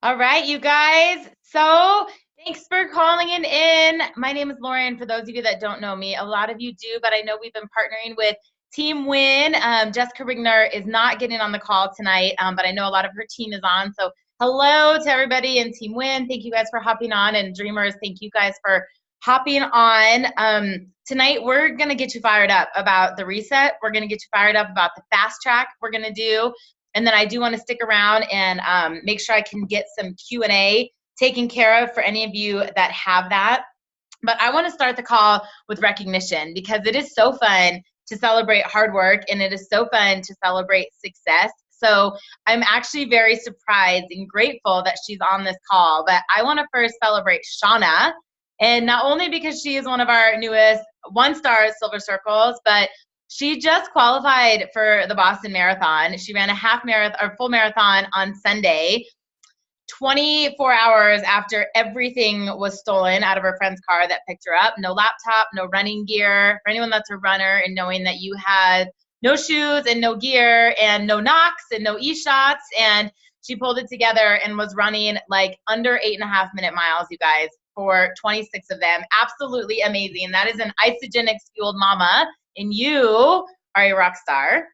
All right, you guys. So thanks for calling in. My name is Lauren. For those of you that don't know me, a lot of you do, but I know we've been partnering with Team Win. Jessica Rigner is not getting on the call tonight, but I know a lot of her team is on. So hello to everybody in Team Win. Thank you guys for hopping on. And Dreamers, thank you guys for hopping on. Tonight, we're going to get you fired up about the reset. We're going to get you fired up about the fast track we're going to do. And then I do want to stick around and make sure I can get some Q&A taken care of for any of you that have that. But I want to start the call with recognition because it is so fun to celebrate hard work and it is so fun to celebrate success. So I'm actually very surprised and grateful that she's on this call. But I want to first celebrate Shauna. And not only because she is one of our newest one-star Silver Circles, but she just qualified for the Boston Marathon. She ran a half marathon or full marathon on Sunday, 24 hours after everything was stolen out of her friend's car that picked her up. No laptop, no running gear. For anyone that's a runner and knowing that you had no shoes and no gear and no knocks and no e-shots, and she pulled it together and was running like under 8.5-minute miles, you guys, for 26 of them. Absolutely amazing. That is an Isagenix fueled mama. And you are a rock star.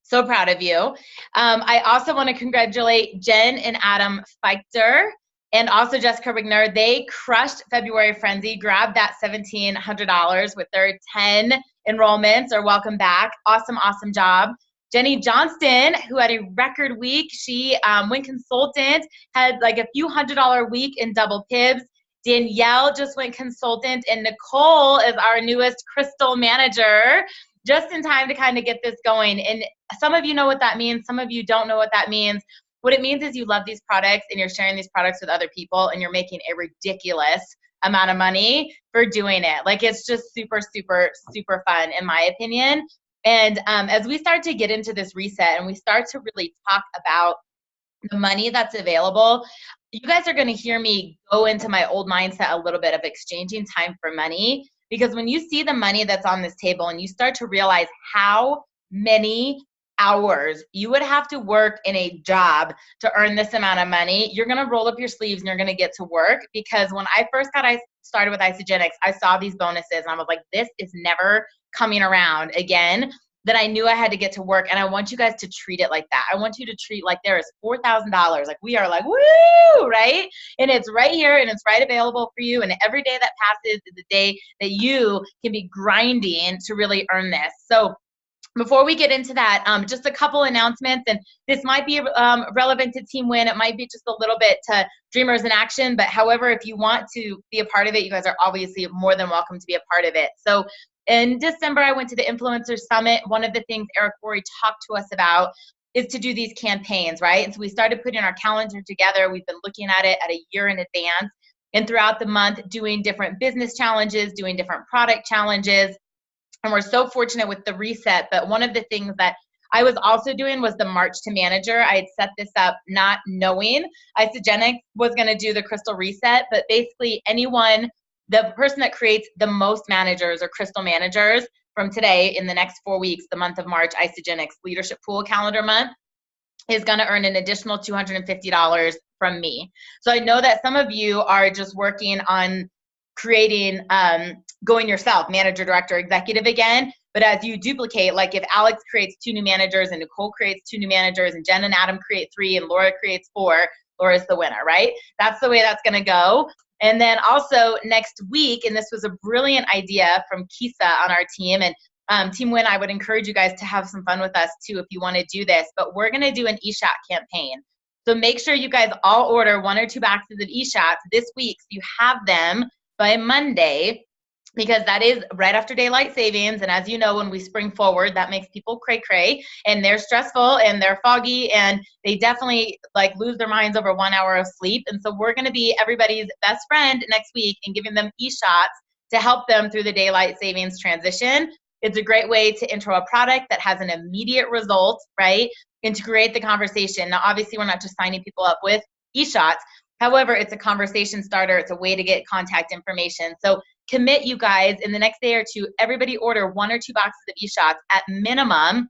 So proud of you. I also want to congratulate Jen and Adam Feichter and also Jessica Rigner. They crushed February Frenzy, grabbed that $1,700 with their 10 enrollments or welcome back. Awesome, awesome job. Jenny Johnston, who had a record week, she went consultant, had like a few $100 week in double pibs. Danielle just went consultant, and Nicole is our newest crystal manager, just in time to kind of get this going. And some of you know what that means. Some of you don't know what that means. What it means is you love these products and you're sharing these products with other people and you're making a ridiculous amount of money for doing it. Like, it's just super, super, super fun, in my opinion. And as we start to get into this reset and we start to really talk about the money that's available, you guys are going to hear me go into my old mindset a little bit of exchanging time for money, because when you see the money that's on this table and you start to realize how many hours you would have to work in a job to earn this amount of money, you're going to roll up your sleeves and you're going to get to work. Because when I first started with Isagenix, I saw these bonuses and I was like, this is never coming around again. That I knew I had to get to work, and I want you guys to treat it like that. I want you to treat like there is $4,000. Like, we are like, woo, right? And it's right here and it's right available for you. And every day that passes is a day that you can be grinding to really earn this. So before we get into that, just a couple announcements, and this might be relevant to Team Win. It might be just a little bit to Dreamers in Action, but however, if you want to be a part of it, you guys are obviously more than welcome to be a part of it. So in December, I went to the Influencer Summit. One of the things Eric Worre talked to us about is to do these campaigns, right? And so we started putting our calendar together. We've been looking at it at a year in advance, and throughout the month doing different business challenges, doing different product challenges. And we're so fortunate with the reset. But one of the things that I was also doing was the March to Manager. I had set this up not knowing Isagenix was going to do the Crystal Reset, but basically the person that creates the most managers or crystal managers from today in the next 4 weeks, the month of March, Isagenix Leadership Pool Calendar Month, is going to earn an additional $250 from me. So I know that some of you are just working on creating, going yourself, manager, director, executive again. But as you duplicate, like if Alex creates 2 new managers and Nicole creates 2 new managers and Jen and Adam create 3 and Laura creates 4, Laura's the winner, right? That's the way that's going to go. And then also next week, and this was a brilliant idea from Kisa on our team, and Team Win, I would encourage you guys to have some fun with us too if you want to do this, but we're going to do an eShot campaign. So make sure you guys all order 1 or 2 boxes of eShots this week so you have them by Monday, because that is right after daylight savings. And as you know, when we spring forward, that makes people cray cray and they're stressful and they're foggy and they definitely like lose their minds over 1 hour of sleep. And so we're going to be everybody's best friend next week and giving them eShots to help them through the daylight savings transition. It's a great way to intro a product that has an immediate result, right? And to create the conversation. Now, obviously, we're not just signing people up with eShots. However, it's a conversation starter. It's a way to get contact information. So commit, you guys, in the next day or two, everybody order 1 or 2 boxes of eShots at minimum.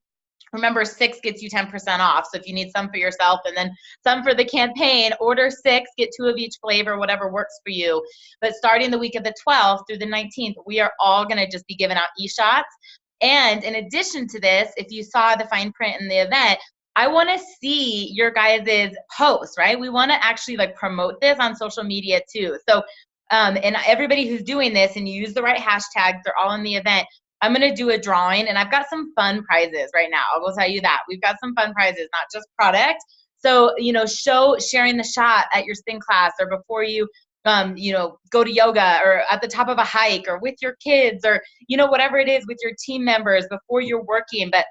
Remember, 6 gets you 10% off. So if you need some for yourself and then some for the campaign, order 6, get 2 of each flavor, whatever works for you. But starting the week of the 12th through the 19th, we are all going to just be giving out e-shots. And in addition to this, if you saw the fine print in the event, I want to see your guys' posts, right? We want to actually like promote this on social media too. So, and everybody who's doing this and you use the right hashtags, they're all in the event. I'm going to do a drawing, and I've got some fun prizes right now. I will tell you that. We've got some fun prizes, not just product. So, you know, sharing the shot at your spin class or before you, you know, go to yoga or at the top of a hike or with your kids or, you know, whatever it is with your team members before you're working. But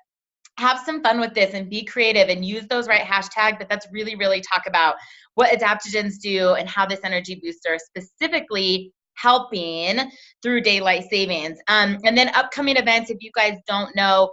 have some fun with this and be creative and use those right hashtags. But that's really, really talk about what adaptogens do and how this energy booster specifically helping through daylight savings. And then upcoming events, if you guys don't know,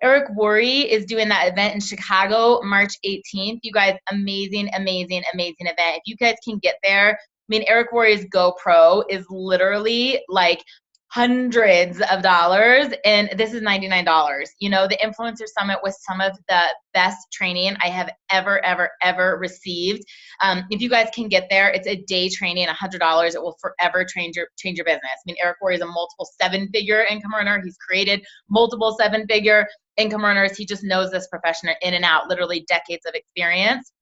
Eric Worre is doing that event in Chicago, March 18th. You guys, amazing, amazing, amazing event. If you guys can get there, I mean, Eric Worre's GoPro is literally like hundreds of dollars, and this is $99. You know, the Influencer Summit was some of the best training I have ever received. If you guys can get there, it's a day training, $100. It will forever change your business. I mean, Eric Worre is a multiple 7-figure income earner. He's created multiple 7-figure income earners. He just knows this profession in and out, literally decades of experience.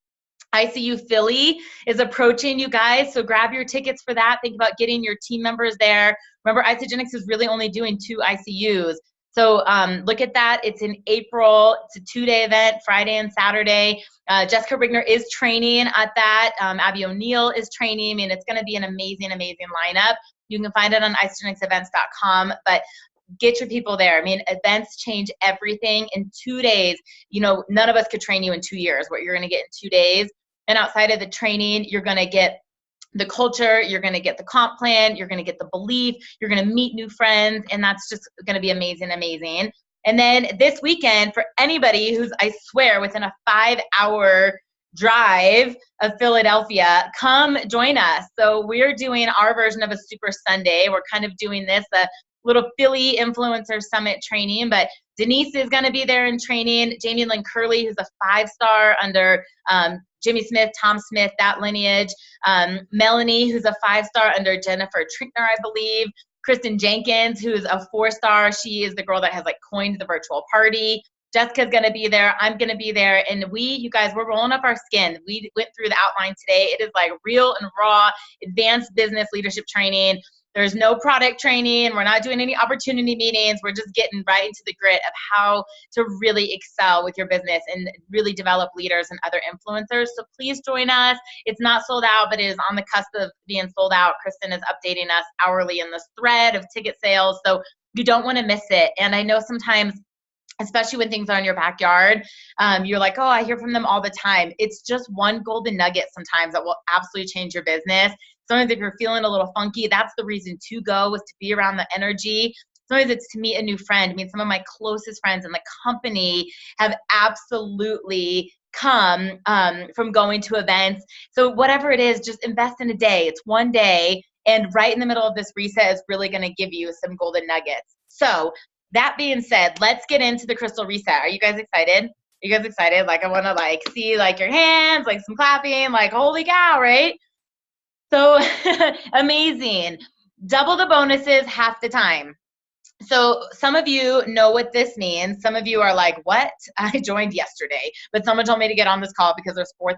ICU Philly is approaching, you guys, so grab your tickets for that. Think about getting your team members there. Remember, Isagenix is really only doing 2 ICUs. So look at that. It's in April. It's a 2-day event, Friday and Saturday. Jessica Rigner is training at that. Abby O'Neill is training. I mean, it's going to be an amazing, amazing lineup. You can find it on isagenixevents.com. But get your people there. I mean, events change everything in 2 days. You know, none of us could train you in 2 years, what you're going to get in 2 days. And outside of the training, you're going to get the culture, you're going to get the comp plan, you're going to get the belief, you're going to meet new friends, and that's just going to be amazing, amazing. And then this weekend, for anybody who's, I swear, within a 5-hour drive of Philadelphia, come join us. So we're doing our version of a Super Sunday. We're kind of doing this, a little Philly Influencer Summit training, but Denise is going to be there in training. Jamie Lynn Curley, who's a 5-star under Jimmy Smith, Tom Smith, that lineage. Melanie, who's a 5-star under Jennifer Trinkner, I believe. Kristen Jenkins, who's a 4-star. She is the girl that has like coined the virtual party. Jessica's going to be there. I'm going to be there. And you guys, we're rolling up our skin. We went through the outline today. It is like real and raw, advanced business leadership training. There's no product training. We're not doing any opportunity meetings. We're just getting right into the grit of how to really excel with your business and really develop leaders and other influencers. So please join us. It's not sold out, but it is on the cusp of being sold out. Kristen is updating us hourly in this thread of ticket sales. So you don't want to miss it. And I know sometimes, especially when things are in your backyard, you're like, oh, I hear from them all the time. It's just one golden nugget sometimes that will absolutely change your business. Sometimes if you're feeling a little funky, that's the reason to go, is to be around the energy. Sometimes it's to meet a new friend. I mean, some of my closest friends in the company have absolutely come from going to events. So whatever it is, just invest in a day. It's one day. And right in the middle of this reset is really going to give you some golden nuggets. So that being said, let's get into the crystal reset. Are you guys excited? Are you guys excited? Like, I want to like see like your hands, like some clapping, like holy cow, right? So amazing. Double the bonuses half the time. So some of you know what this means. Some of you are like, what? I joined yesterday, but someone told me to get on this call because there's $4,000.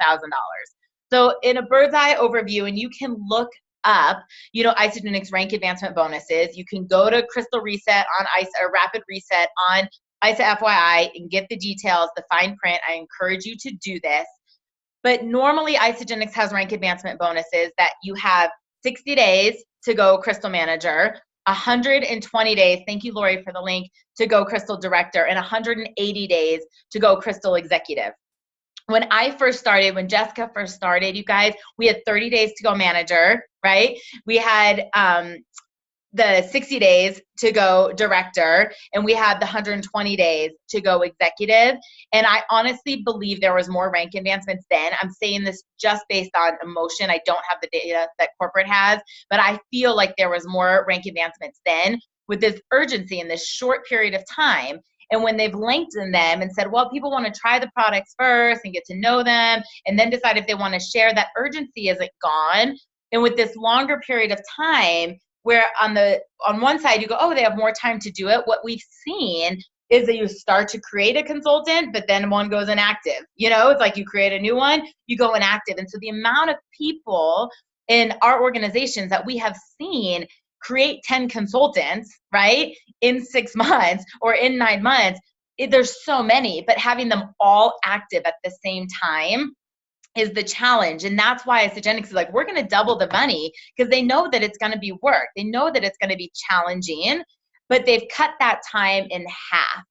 So in a bird's eye overview, and you can look up, you know, Isagenix rank advancement bonuses. You can go to Crystal Reset on ISA or Rapid Reset on ISA FYI and get the details, the fine print. I encourage you to do this. But normally Isagenix has rank advancement bonuses that you have 60 days to go Crystal Manager, 120 days, thank you, Lori, for the link, to go Crystal Director, and 180 days to go Crystal Executive. When I first started, when Jessica first started, you guys, we had 30 days to go Manager, right? We had the 60 days to go Director, and we had the 120 days to go Executive. And I honestly believe there was more rank advancements then. I'm saying this just based on emotion. I don't have the data that corporate has, but I feel like there was more rank advancements then. With this urgency in this short period of time, And when they've lengthened them and said, well, people want to try the products first and get to know them and then decide if they want to share, that urgency isn't gone. And with this longer period of time, where on one side you go, oh, they have more time to do it. What we've seen is that you start to create a consultant, but then one goes inactive. It's like you create a new one, you go inactive. And so the amount of people in our organizations that we have seen create 10 consultants, right, in 6 months or in 9 months, there's so many, but having them all active at the same time is the challenge. And that's why Isagenix is like, we're going to double the money, because they know that it's going to be work. They know that it's going to be challenging, but they've cut that time in half.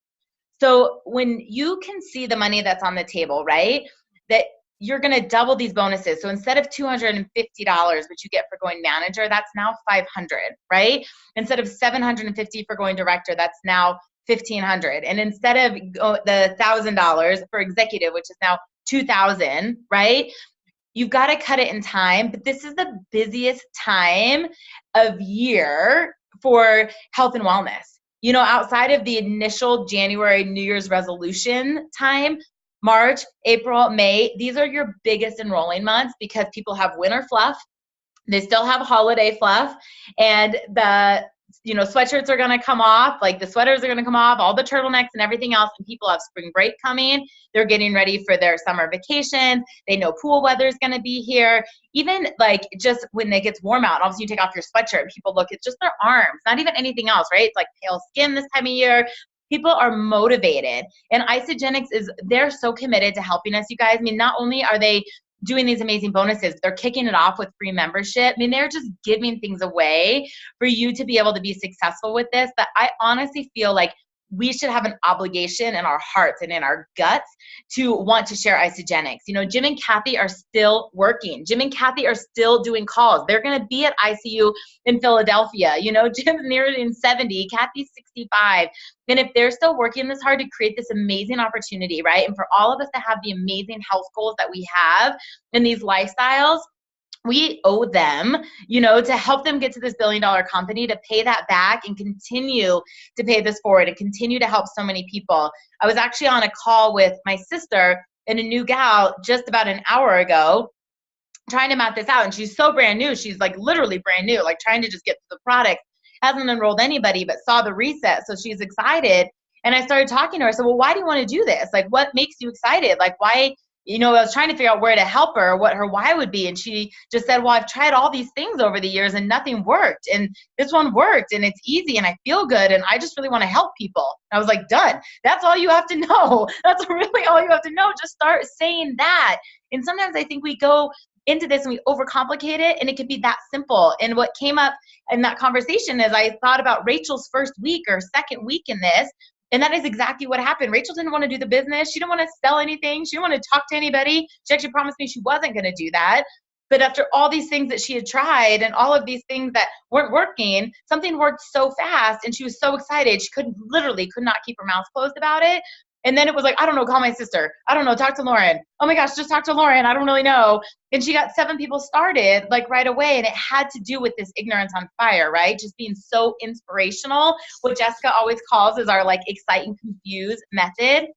So when you can see the money that's on the table, right, that you're going to double these bonuses. So instead of $250, which you get for going manager, that's now $500, right? Instead of $750 for going director, that's now $1,500. And instead of the $1,000 for executive, which is now $2,000, right? You've got to cut it in time, but this is the busiest time of year for health and wellness. Outside of the initial January New Year's resolution time, March, April, May, these are your biggest enrolling months because people have winter fluff. They still have holiday fluff, and the sweatshirts are going to come off, like the sweaters are going to come off, all the turtlenecks and everything else, and people have spring break coming. They're getting ready for their summer vacation. They know pool weather is going to be here. Even like just when it gets warm out, obviously you take off your sweatshirt and people look at just their arms, not even anything else, right? It's like pale skin this time of year. People are motivated, and Isagenix they're so committed to helping us, you guys. I mean, not only are they doing these amazing bonuses, they're kicking it off with free membership. I mean, they're just giving things away for you to be able to be successful with this, that I honestly feel like we should have an obligation in our hearts and in our guts to want to share Isagenix. Jim and Kathy are still working. Jim and Kathy are still doing calls. They're going to be at ICU in Philadelphia. Jim's nearing 70, Kathy's 65. And if they're still working this hard to create this amazing opportunity, right? And for all of us to have the amazing health goals that we have in these lifestyles, we owe them, to help them get to this billion-dollar company, to pay that back and continue to pay this forward and continue to help so many people. I was actually on a call with my sister and a new gal just about an hour ago, trying to map this out. And she's so brand new. She's like literally brand new, like trying to just get to the product. Hasn't enrolled anybody, but saw the reset. So she's excited. And I started talking to her. I said, well, why do you want to do this? Like, what makes you excited? Like, why? I was trying to figure out where to help her, what her why would be. And she just said, well, I've tried all these things over the years and nothing worked. And this one worked and it's easy and I feel good. And I just really want to help people. I was like, done. That's all you have to know. That's really all you have to know. Just start saying that. And sometimes I think we go into this and we overcomplicate it, and it could be that simple. And what came up in that conversation is I thought about Rachel's first week or second week in this. And that is exactly what happened. Rachel didn't want to do the business. She didn't want to sell anything. She didn't want to talk to anybody. She actually promised me she wasn't going to do that. But after all these things that she had tried and all of these things that weren't working, something worked so fast and she was so excited. She could not keep her mouth closed about it. And then it was like, I don't know, call my sister. I don't know, talk to Lauren. Oh my gosh, just talk to Lauren. I don't really know. And she got 7 people started like right away. And it had to do with this ignorance on fire, right? Just being so inspirational, what Jessica always calls is our like excite and confuse method.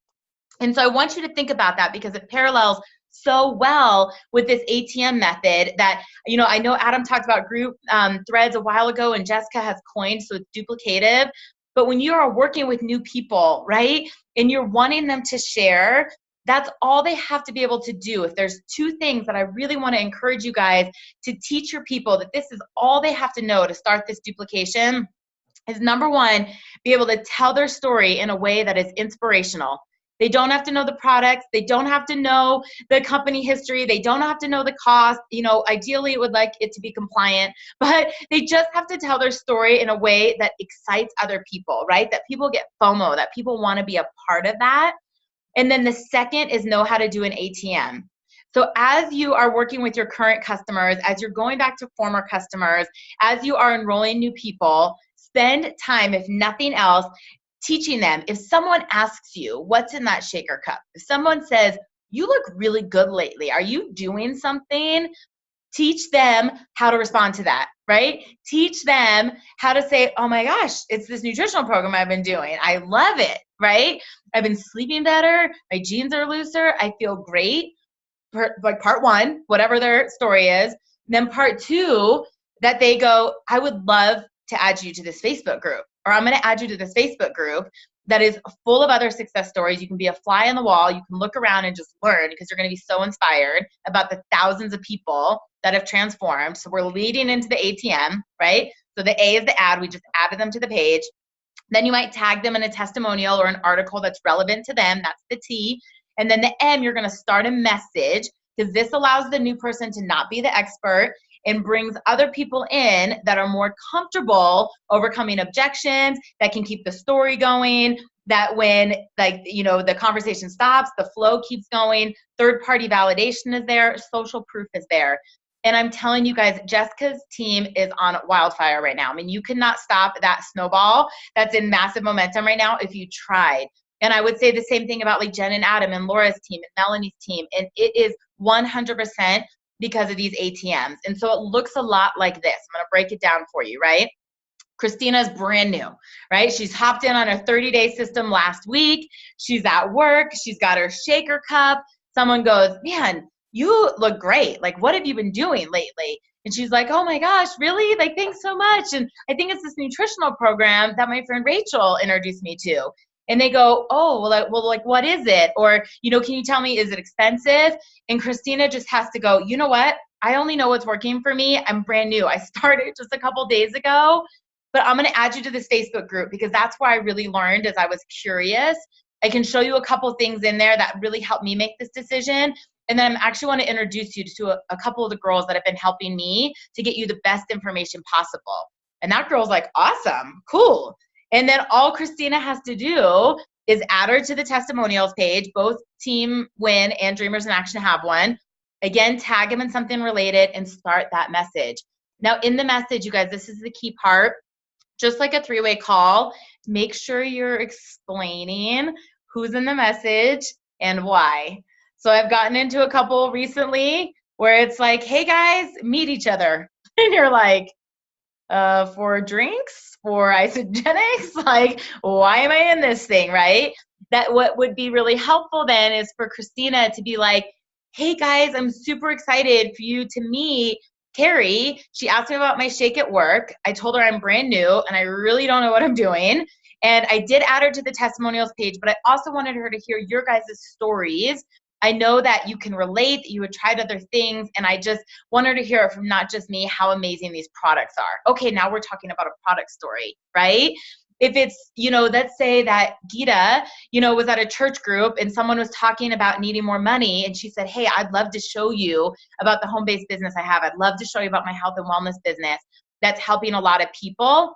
And so I want you to think about that because it parallels so well with this ATM method that, I know Adam talked about group threads a while ago and Jessica has coined, so it's duplicative. But when you are working with new people, right, and you're wanting them to share, that's all they have to be able to do. If there's 2 things that I really want to encourage you guys to teach your people, that this is all they have to know to start this duplication, is number 1, be able to tell their story in a way that is inspirational. They don't have to know the products. They don't have to know the company history. They don't have to know the cost. Ideally it would like it to be compliant, but they just have to tell their story in a way that excites other people, right? That people get FOMO, that people want to be a part of that. And then the second is know how to do an ATM. So as you are working with your current customers, as you're going back to former customers, as you are enrolling new people, spend time, if nothing else, teaching them. If someone asks you, what's in that shaker cup? If someone says, you look really good lately, are you doing something? Teach them how to respond to that, right? Teach them how to say, oh my gosh, it's this nutritional program I've been doing. I love it. right? I've been sleeping better. My jeans are looser. I feel great. Like part one, whatever their story is. Then part two, that they go, I would love to add you to this Facebook group, or I'm going to add you to this Facebook group that is full of other success stories. You can be a fly on the wall. You can look around and just learn, because you're going to be so inspired about the thousands of people that have transformed. So we're leading into the ATM, right? So the A is the ad. We just added them to the page. Then you might tag them in a testimonial or an article that's relevant to them. That's the T. And then the M, you're going to start a message, because this allows the new person to not be the expert and brings other people in that are more comfortable overcoming objections, that can keep the story going, that when, like, you know, the conversation stops, the flow keeps going, third-party validation is there, social proof is there. And I'm telling you guys, Jessica's team is on wildfire right now. I mean, you cannot stop that snowball that's in massive momentum right now if you tried. And I would say the same thing about like Jen and Adam and Laura's team and Melanie's team. And it is 100% because of these ATMs. And so it looks a lot like this. I'm going to break it down for you, right? Christina's brand new, right? She's hopped in on her 30-day system last week. She's at work. She's got her shaker cup. Someone goes, man, you look great. Like, what have you been doing lately? And she's like, oh my gosh, really? Like, thanks so much. And I think it's this nutritional program that my friend Rachel introduced me to. And they go, oh, well, what is it? Or, you know, can you tell me, is it expensive? And Christina just has to go, you know what? I only know what's working for me. I'm brand new. I started just a couple days ago, but I'm going to add you to this Facebook group, because that's where I really learned as I was curious. I can show you a couple things in there that really helped me make this decision. And then I actually want to introduce you to a couple of the girls that have been helping me to get you the best information possible. And that girl's like, awesome, cool. And then all Christina has to do is add her to the testimonials page. Both Team Win and Dreamers in Action have one. Again, tag them in something related and start that message. Now in the message, you guys, this is the key part. Just like a three-way call, make sure you're explaining who's in the message and why. So I've gotten into a couple recently where it's like, hey guys, meet each other. And you're like, for drinks, for Isagenix, like, why am I in this thing, right? That what would be really helpful then is for Christina to be like, hey guys, I'm super excited for you to meet Carrie. She asked me about my shake at work. I told her I'm brand new and I really don't know what I'm doing. And I did add her to the testimonials page, but I also wanted her to hear your guys' stories. I know that you can relate, that you had tried other things, and I just want her to hear it from not just me how amazing these products are. Okay, now we're talking about a product story, right? If it's, you know, let's say that Gita, you know, was at a church group and someone was talking about needing more money, and she said, hey, I'd love to show you about the home-based business I have. I'd love to show you about my health and wellness business that's helping a lot of people.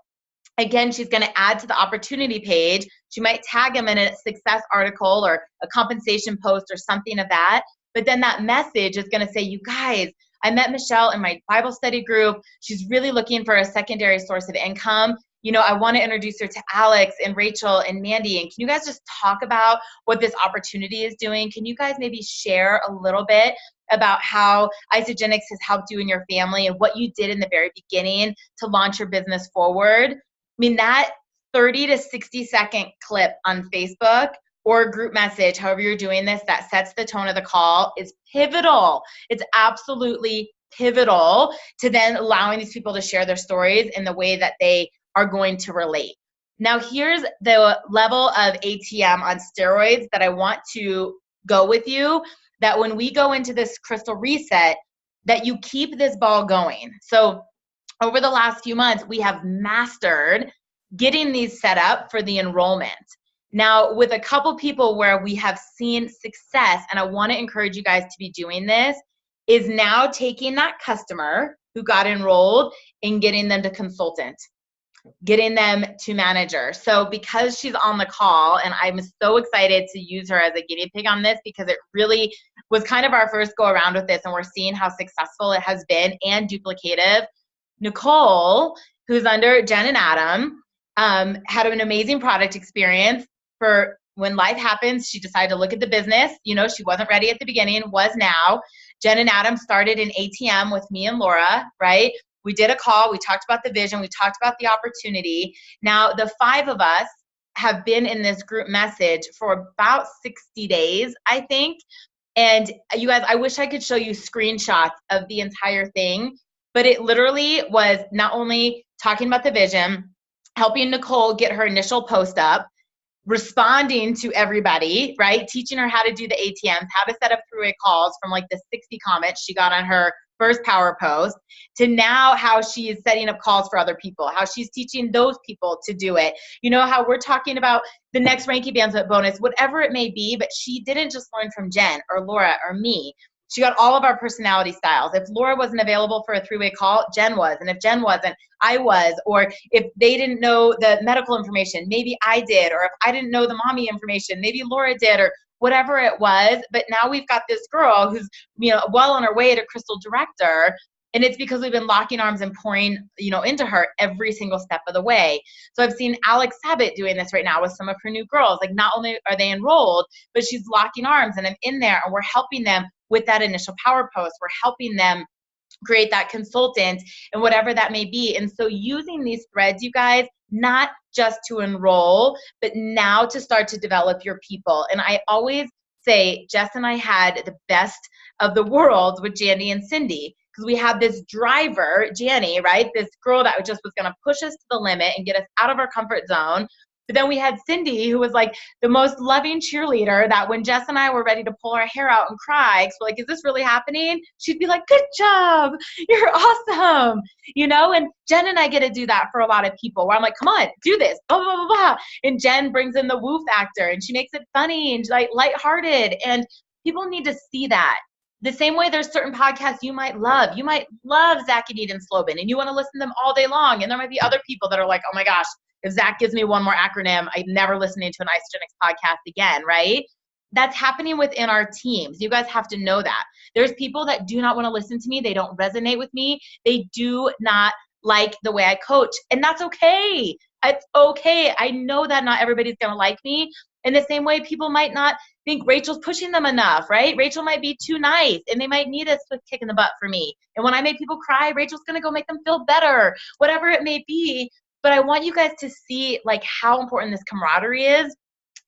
Again, she's going to add to the opportunity page. She might tag them in a success article or a compensation post or something of that. But then that message is going to say, you guys, I met Michelle in my Bible study group. She's really looking for a secondary source of income. You know, I want to introduce her to Alex and Rachel and Mandy. And can you guys just talk about what this opportunity is doing? Can you guys maybe share a little bit about how Isagenix has helped you and your family and what you did in the very beginning to launch your business forward? I mean, that 30 to 60 second clip on Facebook or group message, however you're doing this, that sets the tone of the call, is pivotal. It's absolutely pivotal to then allowing these people to share their stories in the way that they are going to relate. Now, here's the level of ATM on steroids that I want to go with you, that when we go into this crystal reset, that you keep this ball going. So over the last few months, we have mastered getting these set up for the enrollment. Now, with a couple people where we have seen success, and I want to encourage you guys to be doing this, is now taking that customer who got enrolled and getting them to consultant, getting them to manager. So because she's on the call, and I'm so excited to use her as a guinea pig on this, because it really was kind of our first go around with this, and we're seeing how successful it has been and duplicative. Nicole, who's under Jen and Adam, had an amazing product experience. For when life happens, she decided to look at the business. You know, she wasn't ready at the beginning, was now. Jen and Adam started an ATM with me and Laura, right? We did a call. We talked about the vision. We talked about the opportunity. Now, the five of us have been in this group message for about 60 days, I think. And you guys, I wish I could show you screenshots of the entire thing, but it literally was not only talking about the vision, helping Nicole get her initial post up, responding to everybody, right? Teaching her how to do the ATMs, how to set up three-way calls from like the 60 comments she got on her first power post to now how she is setting up calls for other people, how she's teaching those people to do it. You know, how we're talking about the next Ranky Advancement bonus, whatever it may be, but she didn't just learn from Jen or Laura or me. She got all of our personality styles. If Laura wasn't available for a three-way call, Jen was. And if Jen wasn't, I was. Or if they didn't know the medical information, maybe I did. Or if I didn't know the mommy information, maybe Laura did, or whatever it was. But now we've got this girl who's, well on her way to Crystal Director. And it's because we've been locking arms and pouring, into her every single step of the way. So I've seen Alex Sabat doing this right now with some of her new girls. Like, not only are they enrolled, but she's locking arms, and I'm in there and we're helping them with that initial power post. We're helping them create that consultant and whatever that may be. And so using these threads, you guys, not just to enroll, but now to start to develop your people. And I always say, Jess and I had the best of the worlds with Jandy and Cindy, because we had this driver, Janny, right? This girl that just was going to push us to the limit and get us out of our comfort zone. But then we had Cindy, who was like the most loving cheerleader, that when Jess and I were ready to pull our hair out and cry, because we're like, is this really happening? She'd be like, good job. You're awesome. And Jen and I get to do that for a lot of people, where I'm like, come on, do this, blah, blah, blah, blah. And Jen brings in the woo factor, and she makes it funny and like lighthearted. And people need to see that. The same way there's certain podcasts you might love. You might love Zach and Eden Slobin, and you want to listen to them all day long. And there might be other people that are like, oh my gosh, if Zach gives me one more acronym, I'm never listening to an Isagenix podcast again, right? That's happening within our teams. You guys have to know that. There's people that do not want to listen to me. They don't resonate with me. They do not like the way I coach. And that's okay. It's okay. I know that not everybody's going to like me. In the same way, people might not think Rachel's pushing them enough, right? Rachel might be too nice, and they might need a swift kick in the butt for me. And when I make people cry, Rachel's going to go make them feel better, whatever it may be. But I want you guys to see like how important this camaraderie is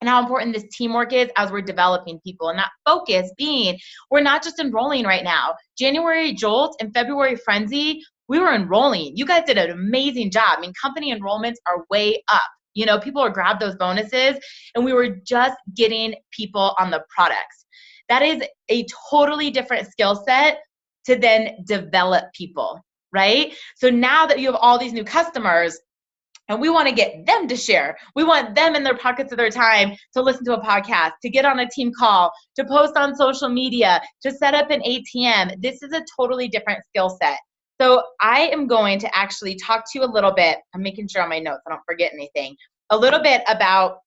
and how important this teamwork is as we're developing people. And that focus being, we're not just enrolling right now. January Jolt and February Frenzy, we were enrolling. You guys did an amazing job. I mean, company enrollments are way up. People are grab those bonuses, and we were just getting people on the products. That is a totally different skill set to then develop people, right? So now that you have all these new customers, and we want to get them to share. We want them in their pockets of their time to listen to a podcast, to get on a team call, to post on social media, to set up an ATM. This is a totally different skill set. So I am going to actually talk to you a little bit. I'm making sure on my notes I don't forget anything. A little bit about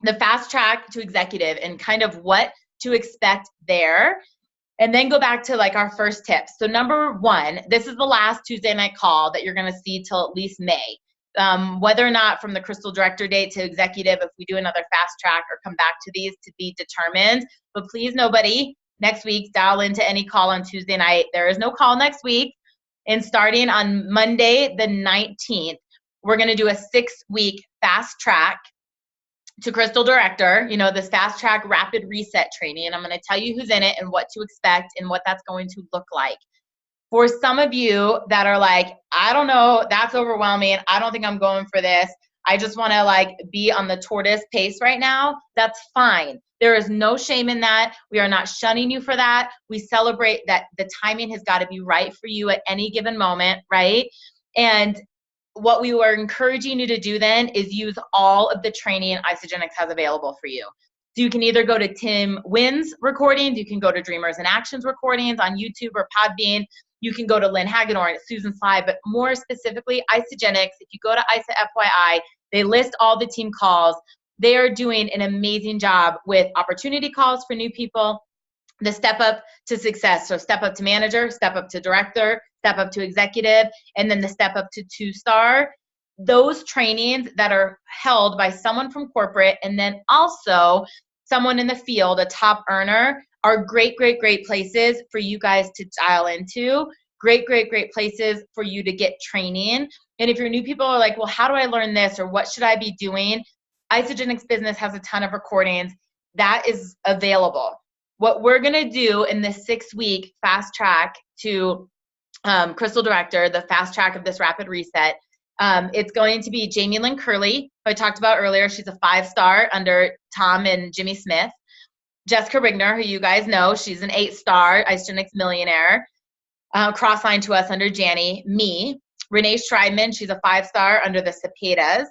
the fast track to executive and kind of what to expect there. And then go back to like our first tips. So number one, this is the last Tuesday night call that you're going to see till at least May. Whether or not from the Crystal Director date to executive, if we do another fast track or come back to these to be determined. But please, nobody next week dial into any call on Tuesday night. There is no call next week. And starting on Monday, the 19th, we're going to do a 6-week fast track to Crystal Director, this fast track rapid reset training. And I'm going to tell you who's in it and what to expect and what that's going to look like. For some of you that are like, I don't know, that's overwhelming. I don't think I'm going for this. I just want to be on the tortoise pace right now. That's fine. There is no shame in that. We are not shunning you for that. We celebrate that the timing has got to be right for you at any given moment, right? And what we were encouraging you to do then is use all of the training Isagenix has available for you. So you can either go to Tim Wynn's recordings, you can go to Dreamers in Actions recordings on YouTube or Podbean. You can go to Lynn Hagedorn, Susan Sly, but more specifically, Isagenix. If you go to ISA FYI, they list all the team calls. They are doing an amazing job with opportunity calls for new people, the step up to success. So step up to manager, step up to director, step up to executive, and then the step up to 2-star. Those trainings that are held by someone from corporate and then also someone in the field, a top earner, are great, great, great places for you guys to dial into. Great, great, great places for you to get training. And if your new people are like, well, how do I learn this or what should I be doing? Isagenix Business has a ton of recordings. That is available. What we're going to do in this 6-week fast track to Crystal Director, the fast track of this rapid reset, it's going to be Jamie Lynn Curley, who I talked about earlier. She's a 5-star under Tom and Jimmy Smith. Jessica Rigner, who you guys know, she's an 8-star Isagenix millionaire. Crossline to us under Janny. Me. Renee Schreidman, she's a 5-star under the Cepedas.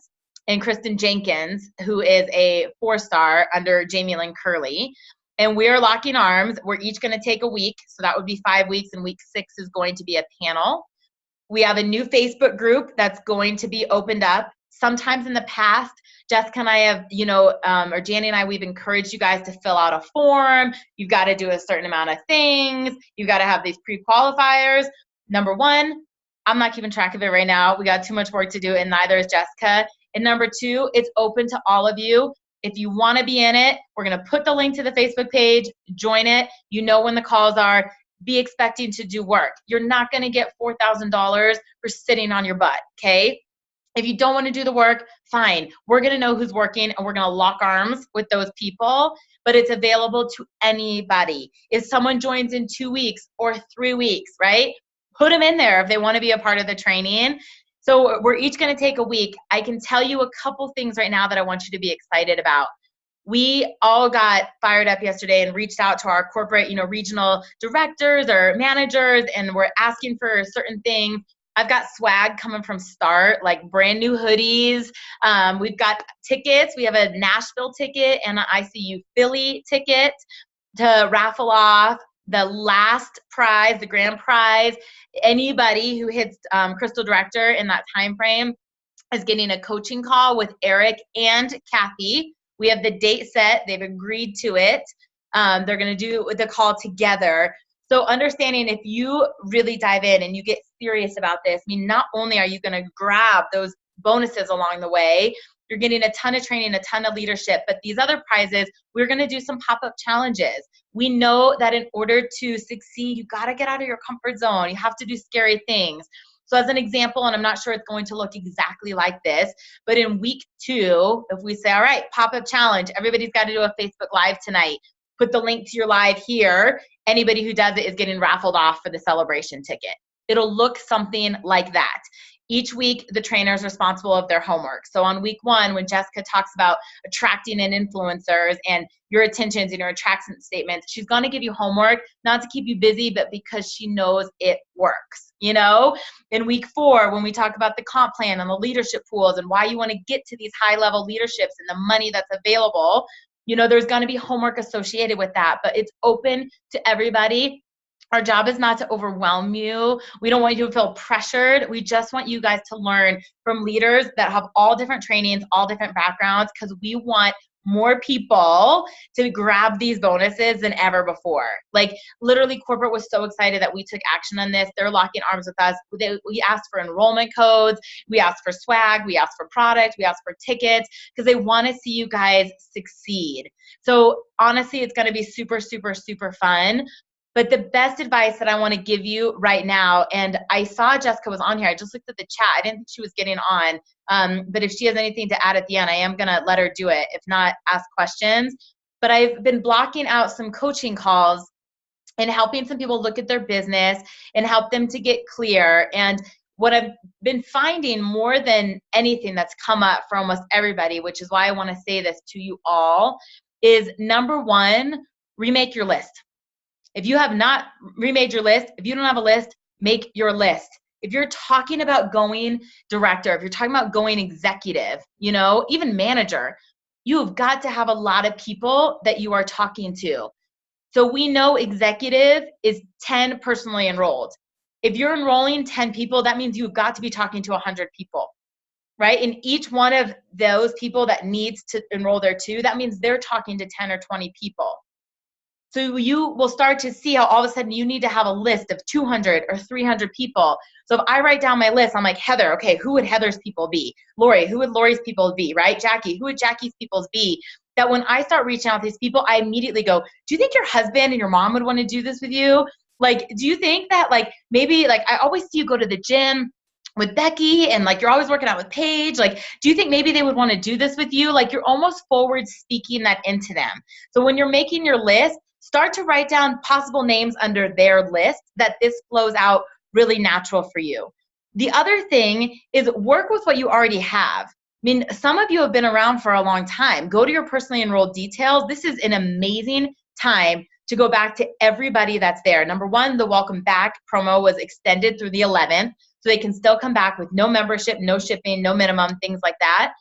And Kristen Jenkins, who is a 4-star under Jamie Lynn Curley. And we are locking arms. We're each going to take a week. So that would be 5 weeks, and week 6 is going to be a panel. We have a new Facebook group that's going to be opened up. Sometimes in the past, Jessica and I have, or Janny and I, we've encouraged you guys to fill out a form. You've got to do a certain amount of things. You've got to have these pre-qualifiers. Number one, I'm not keeping track of it right now. We got too much work to do, and neither is Jessica. And number two, it's open to all of you. If you want to be in it, we're going to put the link to the Facebook page, join it. You know when the calls are. Be expecting to do work. You're not going to get $4,000 for sitting on your butt, okay? If you don't want to do the work, fine. We're going to know who's working, and we're going to lock arms with those people, but it's available to anybody. If someone joins in 2 weeks or 3 weeks, right? Put them in there if they want to be a part of the training. So we're each going to take a week. I can tell you a couple things right now that I want you to be excited about. We all got fired up yesterday and reached out to our corporate, regional directors or managers, and we're asking for certain things. I've got swag coming from Start, like brand new hoodies. We've got tickets. We have a Nashville ticket and an ICU Philly ticket to raffle off. The last prize, the grand prize, anybody who hits Crystal Director in that time frame is getting a coaching call with Eric and Kathy. We have the date set. They've agreed to it. They're going to do the call together. So understanding if you really dive in and you get serious about this, not only are you going to grab those bonuses along the way, you're getting a ton of training, a ton of leadership, but these other prizes, we're going to do some pop-up challenges. We know that in order to succeed, you got to get out of your comfort zone. You have to do scary things. So as an example, and I'm not sure it's going to look exactly like this, but in week 2, if we say, all right, pop-up challenge, everybody's got to do a Facebook Live tonight. Put the link to your live here. Anybody who does it is getting raffled off for the celebration ticket. It'll look something like that. Each week, the trainer is responsible of their homework. So on week 1, when Jessica talks about attracting in influencers and your attentions and your attraction statements, she's going to give you homework, not to keep you busy, but because she knows it works. In week 4, when we talk about the comp plan and the leadership pools and why you want to get to these high-level leaderships and the money that's available, there's going to be homework associated with that, but it's open to everybody. Our job is not to overwhelm you. We don't want you to feel pressured. We just want you guys to learn from leaders that have all different trainings, all different backgrounds, because we want more people to grab these bonuses than ever before. Like literally corporate was so excited that we took action on this. They're locking arms with us. We asked for enrollment codes. We asked for swag. We asked for product. We asked for tickets because they want to see you guys succeed. So honestly, it's going to be super, super, super fun. But the best advice that I want to give you right now, and I saw Jessica was on here. I just looked at the chat. I didn't think she was getting on. But if she has anything to add at the end, I am going to let her do it. If not, ask questions. But I've been blocking out some coaching calls and helping some people look at their business and help them to get clear. And what I've been finding more than anything that's come up for almost everybody, which is why I want to say this to you all, is number 1, remake your list. If you have not remade your list, if you don't have a list, make your list. If you're talking about going director, if you're talking about going executive, even manager, you have got to have a lot of people that you are talking to. So we know executive is 10 personally enrolled. If you're enrolling 10 people, that means you've got to be talking to 100 people, right? And each one of those people that needs to enroll there too, that means they're talking to 10 or 20 people. So you will start to see how all of a sudden you need to have a list of 200 or 300 people. So if I write down my list, I'm like, Heather, okay, who would Heather's people be? Lori, who would Lori's people be, right? Jackie, who would Jackie's people be? That when I start reaching out to these people, I immediately go, do you think your husband and your mom would want to do this with you? Like, do you think that maybe I always see you go to the gym with Becky and like you're always working out with Paige, like do you think maybe they would want to do this with you? Like you're almost forward speaking that into them. So when you're making your list, start to write down possible names under their list that this flows out really natural for you. The other thing is work with what you already have. I mean, some of you have been around for a long time. Go to your personally enrolled details. This is an amazing time to go back to everybody that's there. Number one, the welcome back promo was extended through the 11th, so they can still come back with no membership, no shipping, no minimum, things like that.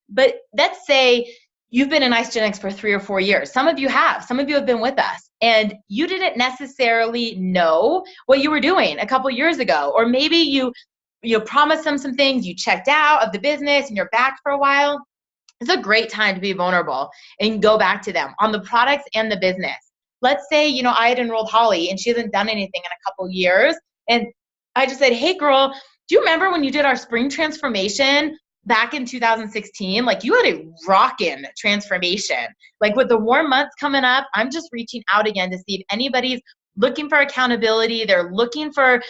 But let's say you've been in Isagenix for 3 or 4 years. Some of you have. Some of you have been with us, and you didn't necessarily know what you were doing a couple years ago. Or maybe you promised them some things, you checked out of the business, and you're back for a while. It's a great time to be vulnerable and go back to them on the products and the business. Let's say, I had enrolled Holly and she hasn't done anything in a couple years. And I just said, hey girl, do you remember when you did our spring transformation back in 2016? Like you had a rockin' transformation. Like with the warm months coming up, I'm just reaching out again to see if anybody's looking for accountability. They're looking for,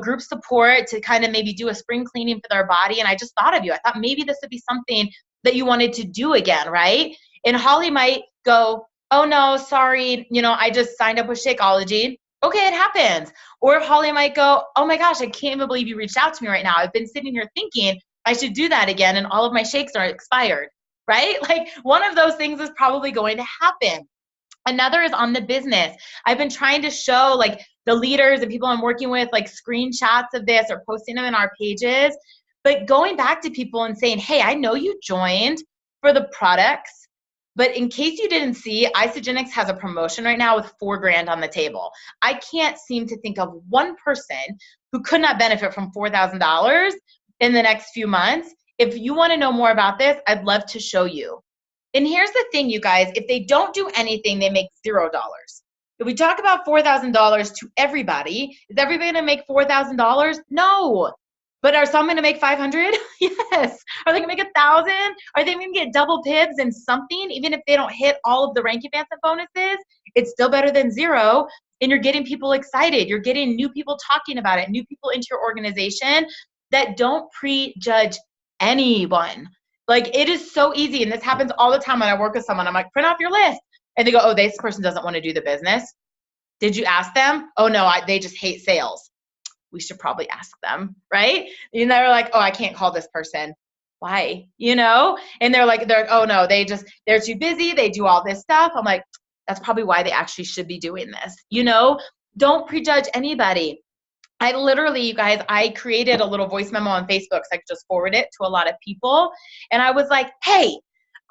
group support to kind of maybe do a spring cleaning for their body. And I just thought of you. I thought maybe this would be something that you wanted to do again, right? And Holly might go, oh no, sorry, I just signed up with Shakeology. Okay, it happens. Or Holly might go, oh my gosh, I can't even believe you reached out to me right now. I've been sitting here thinking I should do that again and all of my shakes are expired, right? Like one of those things is probably going to happen. Another is on the business. I've been trying to show like the leaders and people I'm working with like screenshots of this or posting them in our pages, but going back to people and saying, hey, I know you joined for the products, but in case you didn't see, Isagenix has a promotion right now with $4,000 on the table. I can't seem to think of one person who could not benefit from $4,000 in the next few months. If you want to know more about this, I'd love to show you. And here's the thing, you guys, if they don't do anything, they make $0. If we talk about $4,000 to everybody, is everybody going to make $4,000? No. But are some going to make 500? Yes. Are they going to make 1,000? Are they going to get double pibs and something? Even if they don't hit all of the rank advancement bonuses, it's still better than 0. And you're getting people excited. You're getting new people talking about it, new people into your organization that don't prejudge anyone. Like it is so easy. And this happens all the time when I work with someone. I'm like, print off your list. And they go, oh, this person doesn't want to do the business. Did you ask them? Oh no, they just hate sales. We should probably ask them, right? And they're like, oh, I can't call this person. Why? And they're like, oh no, they're too busy. They do all this stuff. I'm like, that's probably why they actually should be doing this. Don't prejudge anybody. I literally, you guys, I created a little voice memo on Facebook so I could just forward it to a lot of people. And I was like, hey,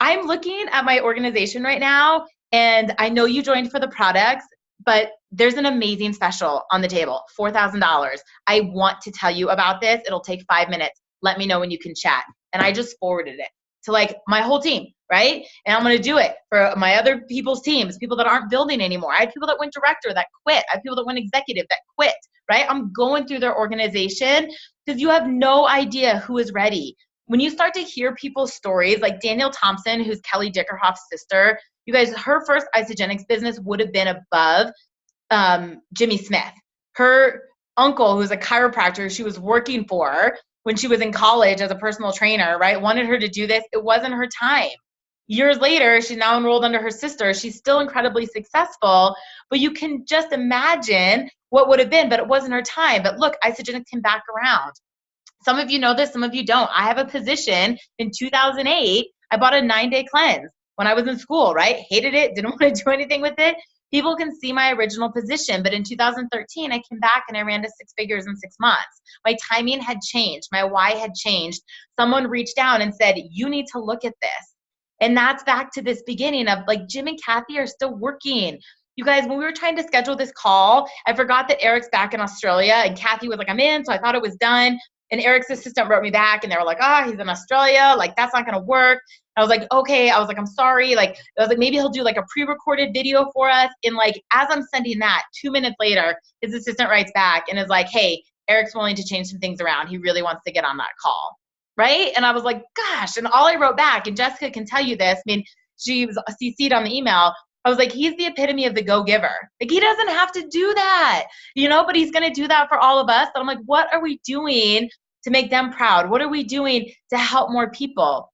I'm looking at my organization right now, and I know you joined for the products, but there's an amazing special on the table, $4,000. I want to tell you about this. It'll take 5 minutes. Let me know when you can chat. And I just forwarded it to like my whole team, right? And I'm going to do it for my other people's teams, people that aren't building anymore. I had people that went director that quit. I had people that went executive that quit, right? I'm going through their organization because you have no idea who is ready. When you start to hear people's stories, like Danielle Thompson, who's Kelly Dickerhoff's sister, you guys, her first Isagenix business would have been above Jimmy Smith. Her uncle, who's a chiropractor she was working for when she was in college as a personal trainer, right, wanted her to do this. It wasn't her time. Years later, she's now enrolled under her sister. She's still incredibly successful, but you can just imagine what would have been, but it wasn't her time. But look, Isagenix came back around. Some of you know this, some of you don't. I have a position in 2008. I bought a 9-day cleanse when I was in school, right? Hated it, didn't want to do anything with it. People can see my original position, but in 2013, I came back and I ran to 6 figures in 6 months. My timing had changed. My why had changed. Someone reached out and said, you need to look at this. And that's back to this beginning of like Jim and Kathy are still working. You guys, when we were trying to schedule this call, I forgot that Eric's back in Australia and Kathy was like, I'm in. So I thought it was done. And Eric's assistant wrote me back and they were like, he's in Australia. Like, that's not going to work. I was like, okay. I was like, I'm sorry. Like, I was like, maybe he'll do like a pre-recorded video for us. And like, as I'm sending that, 2 minutes later, his assistant writes back and is like, hey, Eric's willing to change some things around. He really wants to get on that call. Right. And I was like, gosh. And all I wrote back, and Jessica can tell you this, I mean, she was CC'd on the email. I was like, he's the epitome of the go-giver. Like, he doesn't have to do that, but he's going to do that for all of us. And I'm like, what are we doing to make them proud? What are we doing to help more people?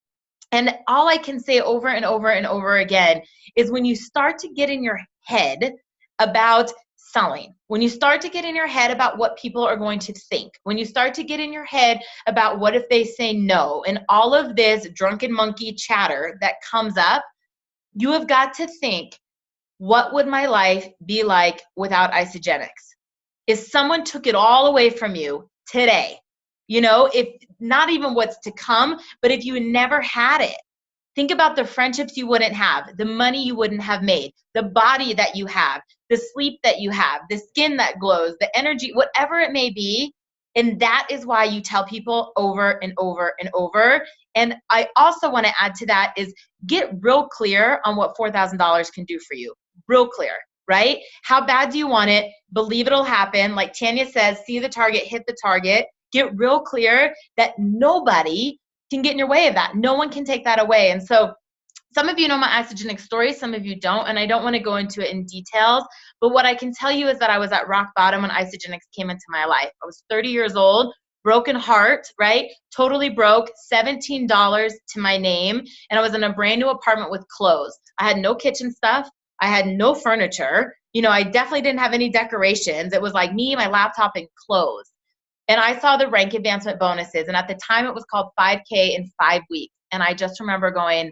And all I can say over and over and over again is when you start to get in your head about selling, when you start to get in your head about what people are going to think, when you start to get in your head about what if they say no, and all of this drunken monkey chatter that comes up, you have got to think, what would my life be like without Isagenix? If someone took it all away from you today, if not even what's to come, but if you never had it, think about the friendships you wouldn't have, the money you wouldn't have made, the body that you have, the sleep that you have, the skin that glows, the energy, whatever it may be. And that is why you tell people over and over and over. And I also want to add to that is get real clear on what $4,000 can do for you. Real clear, right? How bad do you want it? Believe it'll happen. Like Tanya says, see the target, hit the target. Get real clear that nobody can get in your way of that. No one can take that away. And so some of you know my Isagenix story, some of you don't, and I don't want to go into it in details, but what I can tell you is that I was at rock bottom when Isagenix came into my life. I was 30 years old, broken heart, right? Totally broke, $17 to my name, and I was in a brand new apartment with clothes. I had no kitchen stuff. I had no furniture. I definitely didn't have any decorations. It was like me, my laptop, and clothes. And I saw the rank advancement bonuses. And at the time it was called 5K in 5 weeks. And I just remember going,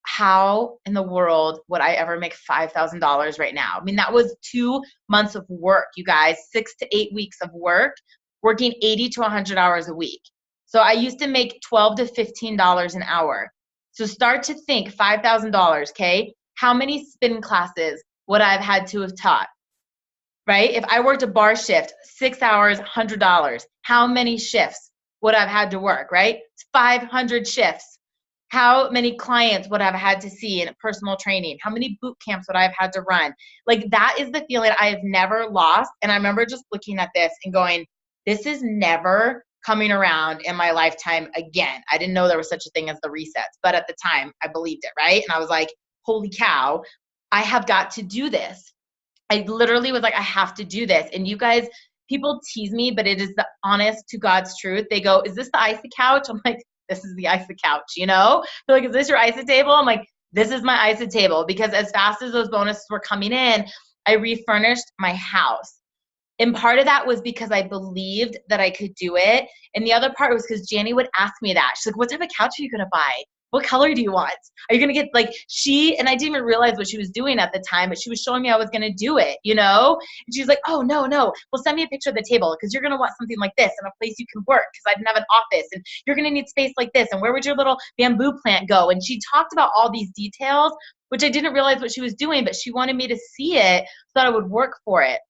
how in the world would I ever make $5,000 right now? I mean, that was 2 months of work, you guys, 6 to 8 weeks of work, working 80 to 100 hours a week. So I used to make $12 to $15 an hour. So start to think $5,000, okay? How many spin classes would I have had to have taught? Right? If I worked a bar shift, 6 hours, $100, how many shifts would I have had to work, right? It's 500 shifts. How many clients would I have had to see in personal training? How many boot camps would I have had to run? Like that is the feeling I have never lost. And I remember just looking at this and going, this is never coming around in my lifetime again. I didn't know there was such a thing as the resets, but at the time I believed it, right? And I was like, holy cow, I have got to do this. I literally was like, I have to do this. And you guys, people tease me, but it is the honest to God's truth. They go, is this the ISA couch? I'm like, this is the ISA couch, They're like, is this your ISA table? I'm like, this is my ISA table. Because as fast as those bonuses were coming in, I refurnished my house. And part of that was because I believed that I could do it. And the other part was because Janie would ask me that. She's like, what type of couch are you going to buy? What color do you want? Are you going to get and I didn't even realize what she was doing at the time, but she was showing me I was going to do it, And she's like, oh, no. Well, send me a picture of the table because you're going to want something like this and a place you can work because I didn't have an office and you're going to need space like this. And where would your little bamboo plant go? And she talked about all these details, which I didn't realize what she was doing, but she wanted me to see it so that I would work for it.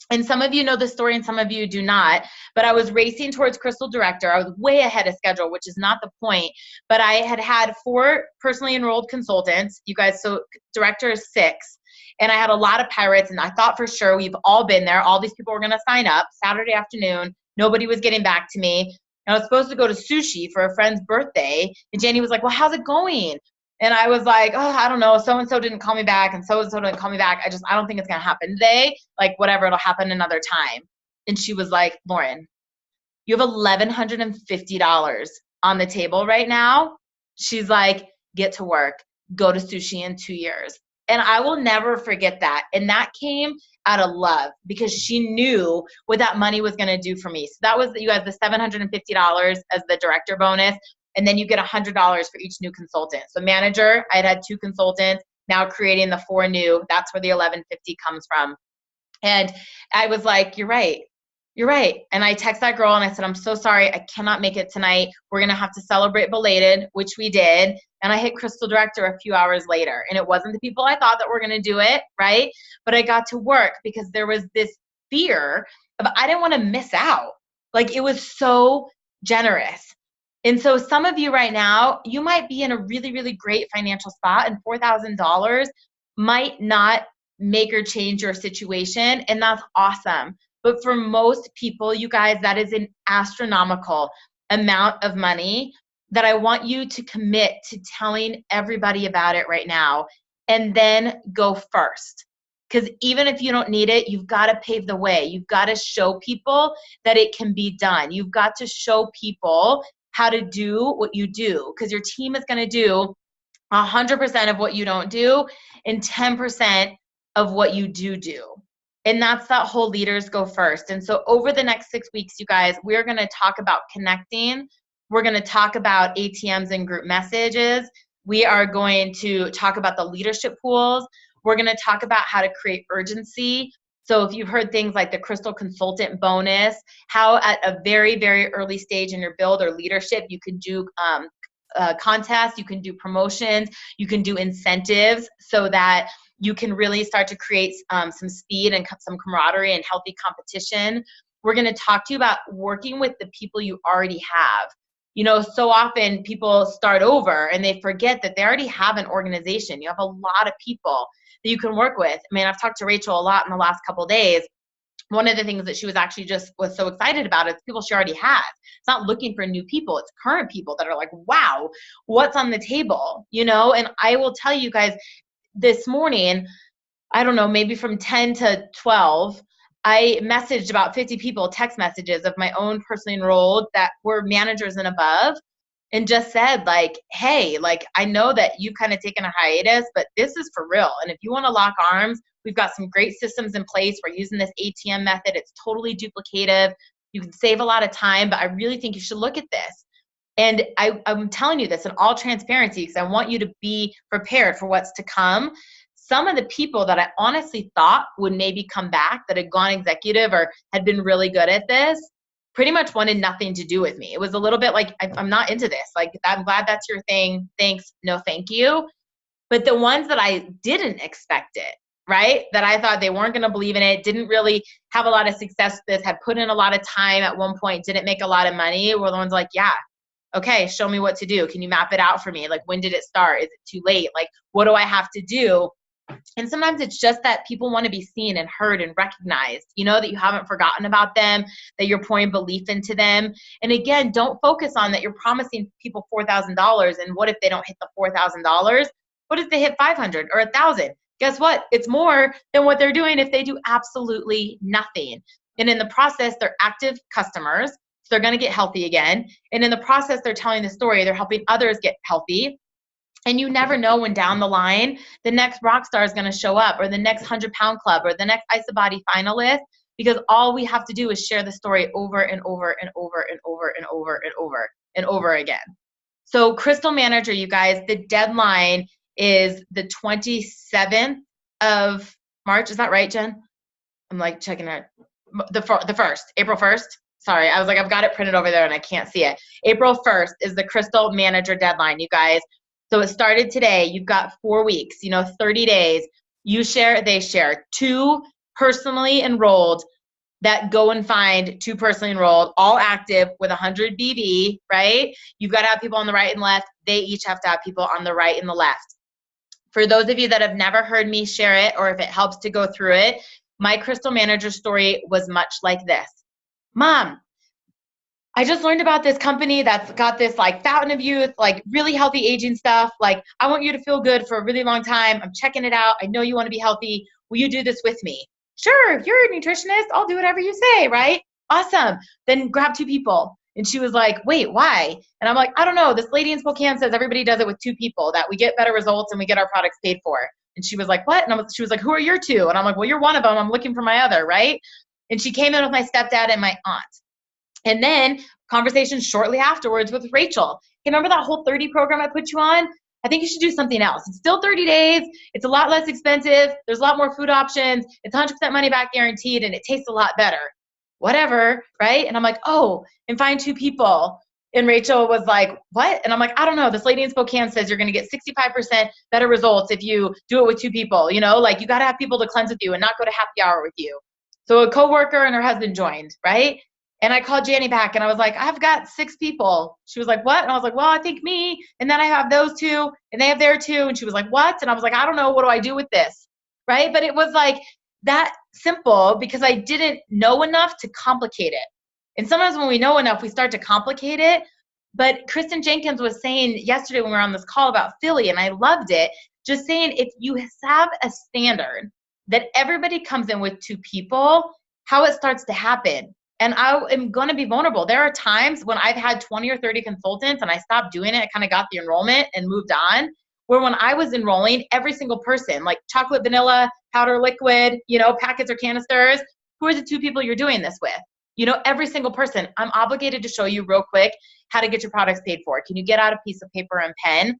And some of you know the story and some of you do not, but I was racing towards Crystal Director. I was way ahead of schedule, which is not the point, but I had 4 personally enrolled consultants, you guys, so Director is 6, and I had a lot of pirates, and I thought for sure we've all been there. All these people were going to sign up Saturday afternoon. Nobody was getting back to me. And I was supposed to go to sushi for a friend's birthday, and Janie was like, well, how's it going? And I was like, oh, I don't know. So-and-so didn't call me back and so-and-so didn't call me back. I don't think it's going to happen today. Like whatever, it'll happen another time. And she was like, Lauren, you have $1,150 on the table right now. She's like, get to work, go to sushi in 2 years. And I will never forget that. And that came out of love because she knew what that money was going to do for me. So that was, you guys, the $750 as the director bonus. And then you get $100 for each new consultant. So manager, I had 2 consultants, now creating the 4 new. That's where the $1,150 comes from. And I was like, you're right. And I text that girl and I said, I'm so sorry. I cannot make it tonight. We're going to have to celebrate belated, which we did. And I hit Crystal Director a few hours later. And it wasn't the people I thought that were going to do it, right? But I got to work because there was this fear of I didn't want to miss out. Like it was so generous. And so some of you right now, you might be in a really, really great financial spot and $4,000 might not make or change your situation. And that's awesome. But for most people, you guys, that is an astronomical amount of money that I want you to commit to telling everybody about it right now and then go first. Because even if you don't need it, you've got to pave the way. You've got to show people that it can be done. You've got to show people how to do what you do, because your team is going to do 100% of what you don't do and 10% of what you do. And that's that whole leaders go first. And so over the next 6 weeks, you guys, we're going to talk about connecting. We're going to talk about ATMs and group messages. We are going to talk about the leadership pools. We're going to talk about how to create urgency. So if you've heard things like the Crystal Consultant bonus, how at a very, very early stage in your build or leadership, you can do contests, you can do promotions, you can do incentives so that you can really start to create some speed and some camaraderie and healthy competition. We're going to talk to you about working with the people you already have. You know, so often people start over and they forget that they already have an organization. You have a lot of people that you can work with. I mean, I've talked to Rachel a lot in the last couple of days. One of the things that she was actually was so excited about is people she already has. It's not looking for new people. It's current people that are like, wow, what's on the table? You know, and I will tell you guys, this morning, I don't know, maybe from 10 to 12, I messaged about 50 people, text messages of my own personally enrolled that were managers and above, and just said like, hey, like, I know that you've kind of taken a hiatus, but this is for real. And if you want to lock arms, we've got some great systems in place. We're using this ATM method. It's totally duplicative. You can save a lot of time, but I really think you should look at this. And I'm telling you this in all transparency because I want you to be prepared for what's to come. Some of the people that I honestly thought would maybe come back that had gone executive or had been really good at this pretty much wanted nothing to do with me. It was a little bit like, I'm not into this. Like, I'm glad that's your thing. Thanks. No, thank you. But the ones that I didn't expect it, right? That I thought they weren't going to believe in it, didn't really have a lot of success with this, had put in a lot of time at one point, didn't make a lot of money, were the ones like, yeah, okay, show me what to do. Can you map it out for me? Like, when did it start? Is it too late? Like, what do I have to do? And sometimes it's just that people want to be seen and heard and recognized, you know, that you haven't forgotten about them, that you're pouring belief into them. And again, don't focus on that you're promising people $4,000. And what if they don't hit the $4,000? What if they hit 500 or 1,000? Guess what? It's more than what they're doing if they do absolutely nothing. And in the process, they're active customers. So they're going to get healthy again. And in the process, they're telling the story. They're helping others get healthy. And you never know when down the line, the next rock star is going to show up, or the next 100-pound club, or the next IsaBody finalist, because all we have to do is share the story over and over and over and over and over and over and over again. So Crystal Manager, you guys, the deadline is the 27th of March. Is that right, Jen? I'm like checking it. The 1st, April 1st. Sorry, I was like, I've got it printed over there and I can't see it. April 1st is the Crystal Manager deadline, you guys. So it started today. You've got 4 weeks, 30 days. You share, they share. 2 personally enrolled that go and find 2 personally enrolled, all active with 100 BV, right? You've got to have people on the right and left. They each have to have people on the right and the left. For those of you that have never heard me share it, or if it helps to go through it, my Crystal Manager story was much like this. Mom, I just learned about this company that's got this like fountain of youth, like really healthy aging stuff. Like, I want you to feel good for a really long time. I'm checking it out. I know you want to be healthy. Will you do this with me? Sure, you're a nutritionist. I'll do whatever you say, right? Awesome. Then grab 2 people. And she was like, wait, why? And I'm like, I don't know. This lady in Spokane says everybody does it with 2 people, that we get better results and we get our products paid for. And she was like, what? And she was like, who are your 2? And I'm like, well, you're one of them. I'm looking for my other, right? And she came in with my stepdad and my aunt. And then conversation shortly afterwards with Rachel. You remember that whole 30 program I put you on? I think you should do something else. It's still 30 days. It's a lot less expensive. There's a lot more food options. It's 100% money back guaranteed, and it tastes a lot better. Whatever, right? And I'm like, oh, and find 2 people. And Rachel was like, what? And I'm like, I don't know. This lady in Spokane says you're going to get 65% better results if you do it with 2 people. Like, you got to have people to cleanse with you and not go to happy hour with you. So a coworker and her husband joined, right? And I called Janny back and I was like, I've got 6 people. She was like, what? And I was like, well, I think me. And then I have those 2 and they have their 2. And she was like, what? And I was like, I don't know. What do I do with this? Right? But it was like that simple because I didn't know enough to complicate it. And sometimes when we know enough, we start to complicate it. But Kristen Jenkins was saying yesterday when we were on this call about Philly, and I loved it, just saying if you have a standard, that everybody comes in with 2 people, how it starts to happen. And I am going to be vulnerable. There are times when I've had 20 or 30 consultants and I stopped doing it. I kind of got the enrollment and moved on. Where when I was enrolling, every single person, like chocolate, vanilla, powder, liquid, packets or canisters, who are the 2 people you're doing this with? Every single person. I'm obligated to show you real quick how to get your products paid for. Can you get out a piece of paper and pen?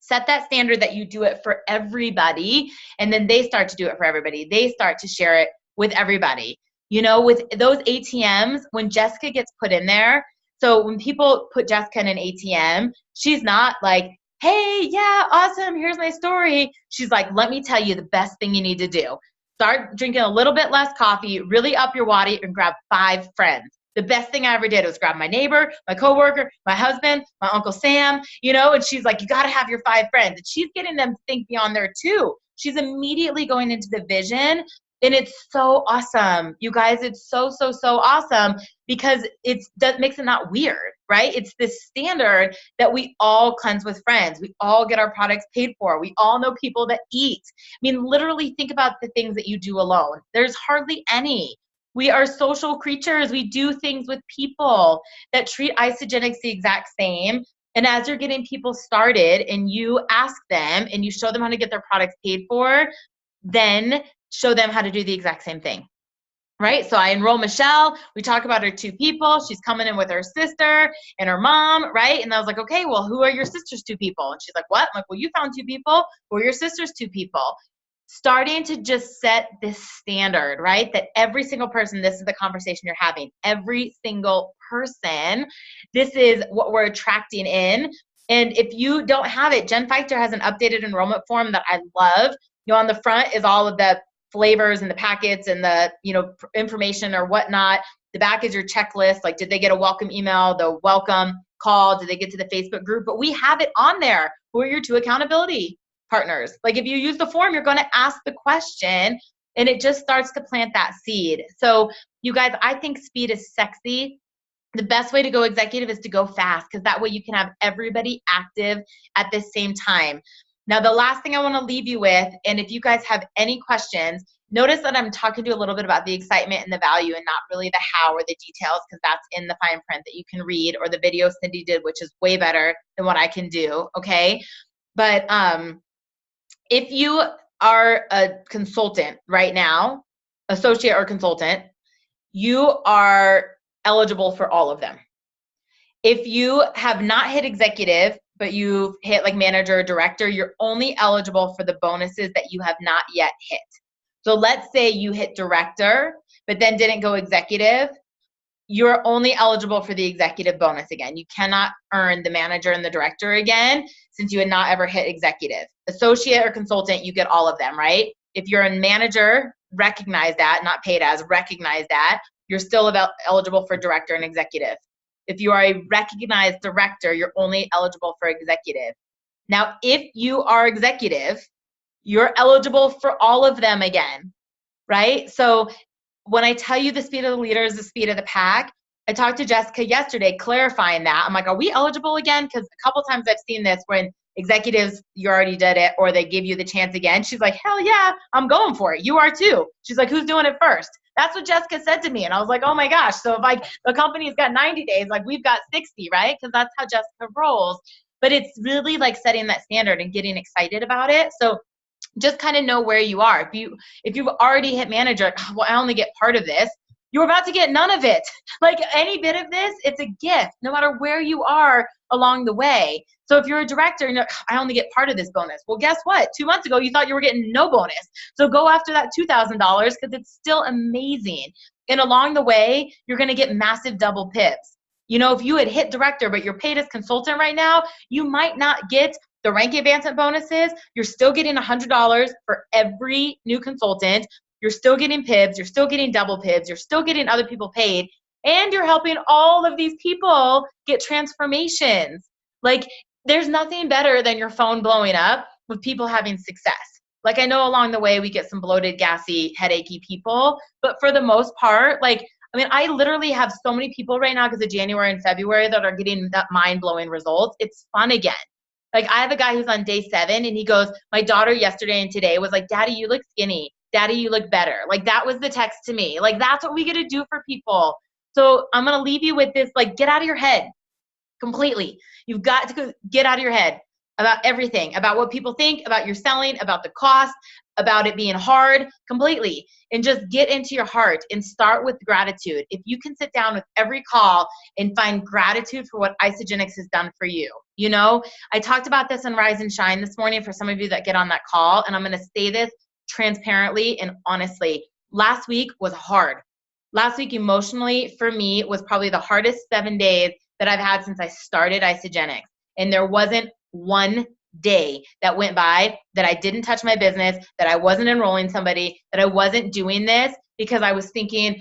Set that standard that you do it for everybody, and then they start to do it for everybody. They start to share it with everybody. With those ATMs, when Jessica gets put in there, so when people put Jessica in an ATM, she's not like, hey, yeah, awesome, here's my story. She's like, let me tell you the best thing you need to do. Start drinking a little bit less coffee, really up your wadi, and grab 5 friends. The best thing I ever did was grab my neighbor, my coworker, my husband, my Uncle Sam, and she's like, you got to have your 5 friends. And she's getting them to think beyond there too. She's immediately going into the vision. And it's so awesome. You guys, it's so, so, so awesome because that makes it not weird, right? It's this standard that we all cleanse with friends. We all get our products paid for. We all know people that eat. I mean, literally think about the things that you do alone. There's hardly any. We are social creatures. We do things with people that treat Isagenix the exact same. And as you're getting people started and you ask them and you show them how to get their products paid for, then show them how to do the exact same thing, right? So I enroll Michelle. We talk about her 2 people. She's coming in with her sister and her mom, right? And I was like, okay, well, who are your sister's 2 people? And she's like, what? I'm like, well, you found 2 people. Who are your sister's 2 people? Starting to just set this standard, right? That every single person, this is the conversation you're having. Every single person, this is what we're attracting in. And if you don't have it, Jen Feichter has an updated enrollment form that I love. On the front is all of the flavors and the packets and the, information or whatnot. The back is your checklist. Like, did they get a welcome email, the welcome call? Did they get to the Facebook group? But we have it on there. Who are your 2 accountability partners? Like, if you use the form, you're going to ask the question and it just starts to plant that seed. So you guys, I think speed is sexy. The best way to go executive is to go fast because that way you can have everybody active at the same time. Now, the last thing I want to leave you with, and if you guys have any questions, notice that I'm talking to you a little bit about the excitement and the value and not really the how or the details because that's in the fine print that you can read or the video Cindy did, which is way better than what I can do, okay? But if you are a consultant right now, associate or consultant, you are eligible for all of them. If you have not hit executive, but you've hit like manager or director, you're only eligible for the bonuses that you have not yet hit. So let's say you hit director, but then didn't go executive. You're only eligible for the executive bonus again. You cannot earn the manager and the director again since you had not ever hit executive. Associate or consultant, you get all of them, right? If you're a manager, recognize that, not paid as, recognize that. You're still eligible for director and executive. If you are a recognized director, you're only eligible for executive. Now, if you are executive, you're eligible for all of them again, right? So when I tell you the speed of the leader is the speed of the pack, I talked to Jessica yesterday clarifying that. I'm like, are we eligible again? Because a couple times I've seen this when executives, you already did it, or they give you the chance again. She's like, hell yeah, I'm going for it. You are too. She's like, who's doing it first? That's what Jessica said to me. And I was like, oh my gosh. So if like the company's got 90 days, like we've got 60, right? Because that's how Jessica rolls. But it's really like setting that standard and getting excited about it. So just kind of know where you are. If you've already hit manager, well, I only get part of this. You're about to get none of it. Like any bit of this, it's a gift, no matter where you are along the way. So if you're a director and you're like, I only get part of this bonus. Well, guess what? 2 months ago, you thought you were getting no bonus. So go after that $2,000 because it's still amazing. And along the way, you're going to get massive double pips. You know, if you had hit director, but you're paid as consultant right now, you might not get the rank advancement bonuses. You're still getting $100 for every new consultant. You're still getting PIBs, you're still getting double PIBs, you're still getting other people paid, and you're helping all of these people get transformations. Like, there's nothing better than your phone blowing up with people having success. Like, I know along the way we get some bloated, gassy, headachy people, but for the most part, like, I mean, I literally have so many people right now because of January and February that are getting that mind-blowing results. It's fun again. Like, I have a guy who's on day 7, and he goes, my daughter yesterday and today was like, Daddy, you look skinny. Daddy, you look better. Like that was the text to me. Like that's what we get to do for people. So I'm going to leave you with this, like get out of your head completely. You've got to get out of your head about everything, about what people think, about your selling, about the cost, about it being hard, completely. And just get into your heart and start with gratitude. If you can sit down with every call and find gratitude for what Isagenix has done for you. You know, I talked about this on Rise and Shine this morning for some of you that get on that call, and I'm going to say this transparently and honestly. Last week was hard. Last week emotionally for me was probably the hardest 7 days that I've had since I started Isagenix. And there wasn't one day that went by that I didn't touch my business, that I wasn't enrolling somebody, that I wasn't doing this because I was thinking,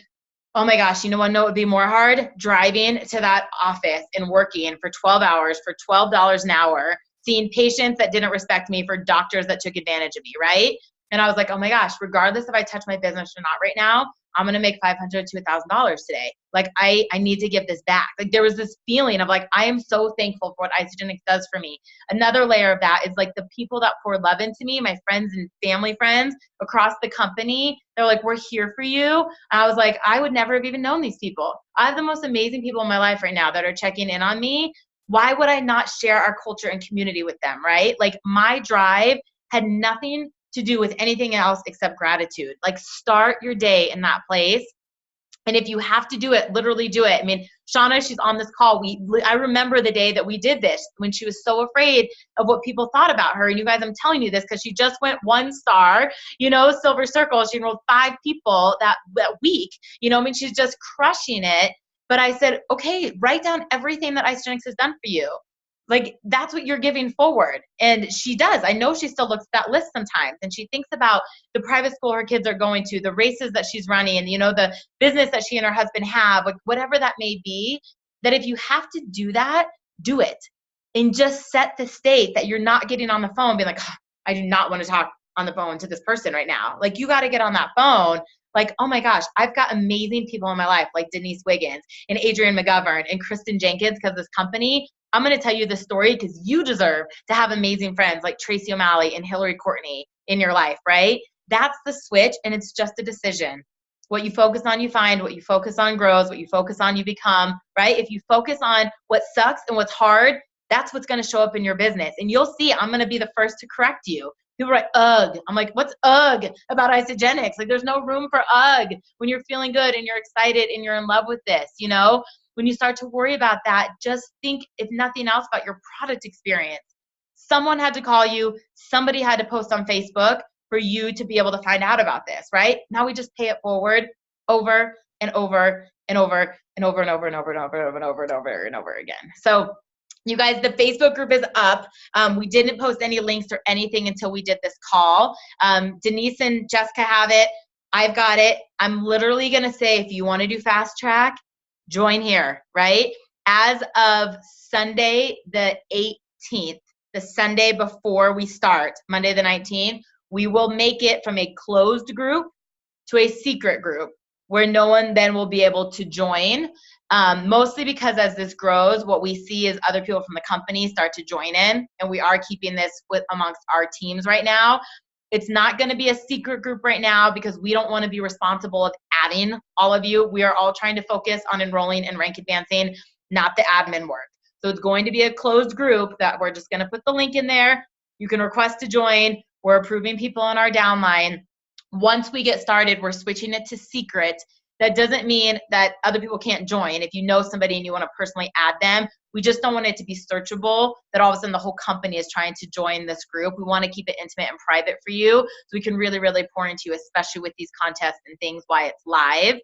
oh my gosh, you know what would be more hard? Driving to that office and working for 12 hours for $12 an hour, seeing patients that didn't respect me, for doctors that took advantage of me, right? And I was like, oh my gosh, regardless if I touch my business or not right now, I'm going to make $500 to $1,000 today. Like I need to give this back. Like there was this feeling of like, I am so thankful for what Isagenix does for me. Another layer of that is like the people that pour love into me, my friends and family friends across the company. They're like, we're here for you. And I was like, I would never have even known these people. I have the most amazing people in my life right now that are checking in on me. Why would I not share our culture and community with them, right? Like my drive had nothing to do with anything else except gratitude. Like start your day in that place. And if you have to do it, literally do it. I mean, Shauna, she's on this call. I remember the day that we did this when she was so afraid of what people thought about her. And you guys, I'm telling you this because she just went 1 star, you know, Silver Circle. She enrolled 5 people that week. You know, I mean, she's just crushing it. But I said, okay, write down everything that Isagenix has done for you. Like that's what you're giving forward. And she does. I know she still looks at that list sometimes and she thinks about the private school her kids are going to, the races that she's running, and you know, the business that she and her husband have, like whatever that may be, that if you have to do that, do it. And just set the state that you're not getting on the phone being like, oh, I do not want to talk on the phone to this person right now. Like you got to get on that phone. Like, oh my gosh, I've got amazing people in my life like Denise Wiggins and Adrienne McGovern and Kristen Jenkins, because this company, I'm going to tell you this story because you deserve to have amazing friends like Tracy O'Malley and Hillary Courtney in your life, right? That's the switch, and it's just a decision. What you focus on, you find. What you focus on grows. What you focus on, you become, right? If you focus on what sucks and what's hard, that's what's going to show up in your business. And you'll see, I'm going to be the first to correct you. People are like, ugh. I'm like, what's ugh about Isagenix? Like, there's no room for ugh when you're feeling good and you're excited and you're in love with this, you know? When you start to worry about that, just think, if nothing else, about your product experience. Someone had to call you. Somebody had to post on Facebook for you to be able to find out about this, right? Now we just pay it forward over and over and over and over and over and over and over and over and over and over and over again. So you guys, the Facebook group is up. We didn't post any links or anything until we did this call. Denise and Jessica have it. I've got it. I'm literally going to say, if you want to do fast track, join here, right? As of Sunday, the 18th, the Sunday before we start, Monday the 19th, we will make it from a closed group to a secret group where no one then will be able to join. Mostly because as this grows, what we see is other people from the company start to join in, and we are keeping this amongst our teams right now. It's not going to be a secret group right now because we don't want to be responsible of adding all of you. We are all trying to focus on enrolling and rank advancing, not the admin work. So it's going to be a closed group that we're just going to put the link in there. You can request to join. We're approving people on our downline. Once we get started, we're switching it to secret. That doesn't mean that other people can't join. If you know somebody and you want to personally add them, we just don't want it to be searchable, that all of a sudden the whole company is trying to join this group. We want to keep it intimate and private for you so we can really, really pour into you, especially with these contests and things while it's live.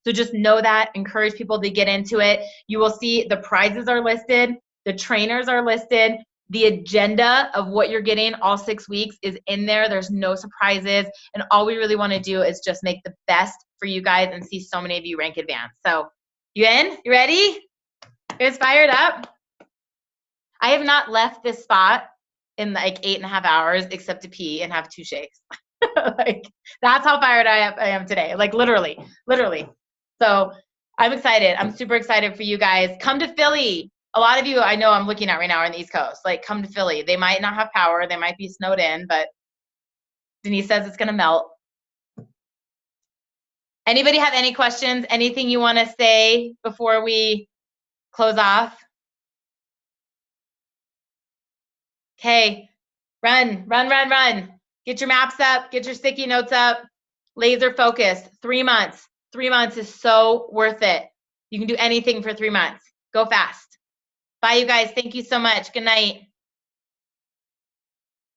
So just know that, encourage people to get into it. You will see the prizes are listed, the trainers are listed, the agenda of what you're getting all 6 weeks is in there. There's no surprises. And all we really want to do is just make the best for you guys and see so many of you rank advance. So you in? You ready? You guys fired up? I have not left this spot in like 8.5 hours except to pee and have 2 shakes. Like that's how fired I am today. Like literally. So I'm excited. I'm super excited for you guys. Come to Philly. A lot of you I know I'm looking at right now are on the East Coast. Like come to Philly. They might not have power. They might be snowed in, but Denise says it's going to melt. Anybody have any questions? Anything you want to say before we close off? Okay, run, run, run, run. Get your maps up, get your sticky notes up. Laser focus, 3 months. 3 months is so worth it. You can do anything for 3 months. Go fast. Bye, you guys. Thank you so much. Good night.